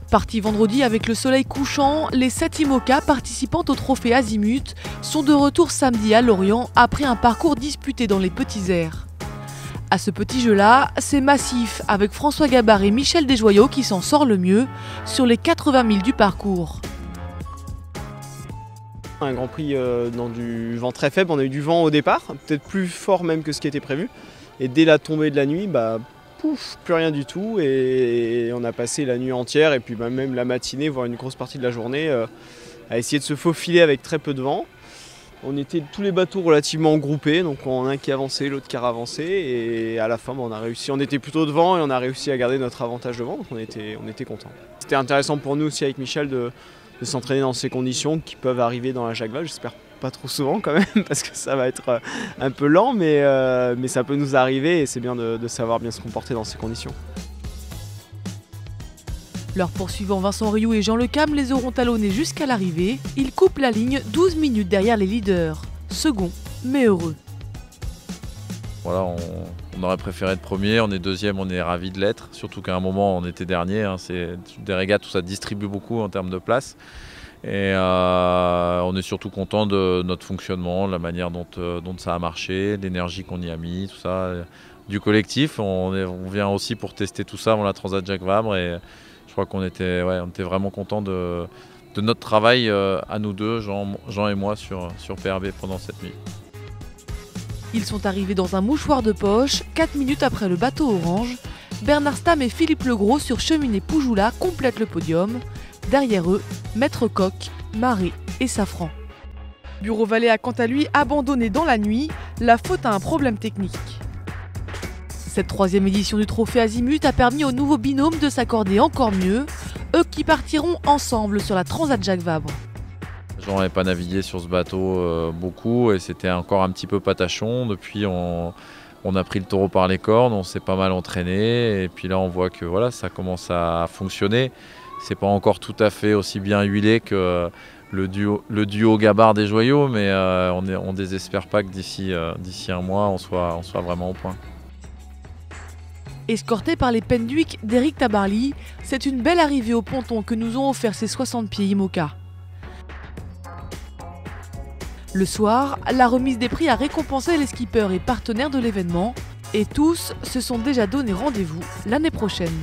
Partis vendredi avec le soleil couchant, les 7 IMOCA participant au trophée Azimut sont de retour samedi à Lorient après un parcours disputé dans les petits airs. À ce petit jeu-là, c'est massif avec François Gabard et Michel Desjoyaux qui s'en sort le mieux sur les 80 000 du parcours. Un Grand Prix dans du vent très faible, on a eu du vent au départ, peut-être plus fort même que ce qui était prévu. Et dès la tombée de la nuit, pouf, plus rien du tout. Et on a passé la nuit entière et puis même la matinée, voire une grosse partie de la journée, à essayer de se faufiler avec très peu de vent. On était tous les bateaux relativement groupés, donc on a un qui avançait, l'autre qui avancé. Et à la fin, on a réussi. On était plutôt devant et on a réussi à garder notre avantage devant, donc on était contents. C'était intéressant pour nous aussi avec Michel de s'entraîner dans ces conditions qui peuvent arriver dans la Jacques Vabre. J'espère pas trop souvent quand même parce que ça va être un peu lent, mais ça peut nous arriver et c'est bien de savoir bien se comporter dans ces conditions. Leurs poursuivants Vincent Rioux et Jean Lecam les auront talonnés jusqu'à l'arrivée. Ils coupent la ligne 12 minutes derrière les leaders. Second, mais heureux. Voilà, on aurait préféré être premier, on est deuxième, on est ravis de l'être. Surtout qu'à un moment on était dernier, c'est des régates où ça distribue beaucoup en termes de place. Et on est surtout content de notre fonctionnement, la manière dont ça a marché, l'énergie qu'on y a mis, tout ça. Du collectif, on vient aussi pour tester tout ça avant la Transat Jacques Vabre et je crois qu'on était vraiment contents de notre travail à nous deux, Jean et moi, sur PRB pendant cette nuit. Ils sont arrivés dans un mouchoir de poche, 4 minutes après le bateau orange. Bernard Stam et Philippe Legros sur Cheminée Poujoula complètent le podium. Derrière eux, Maître Coq, Marée et Safran. Bureau Vallée a quant à lui abandonné dans la nuit, la faute à un problème technique. Cette 3e édition du trophée Azimut a permis au nouveau binôme de s'accorder encore mieux, eux qui partiront ensemble sur la Transat Jacques Vabre. Jean n'avait pas navigué sur ce bateau beaucoup et c'était encore un petit peu patachon. Depuis, on a pris le taureau par les cornes, on s'est pas mal entraîné et puis là on voit que voilà, ça commence à fonctionner. C'est pas encore tout à fait aussi bien huilé que le duo Gabard Desjoyaux, mais on désespère pas que d'ici un mois on soit vraiment au point. Escorté par les Penduic d'Éric Tabarly, c'est une belle arrivée au ponton que nous ont offert ces 60 pieds IMOCA. Le soir, la remise des prix a récompensé les skippers et partenaires de l'événement, et tous se sont déjà donné rendez-vous l'année prochaine.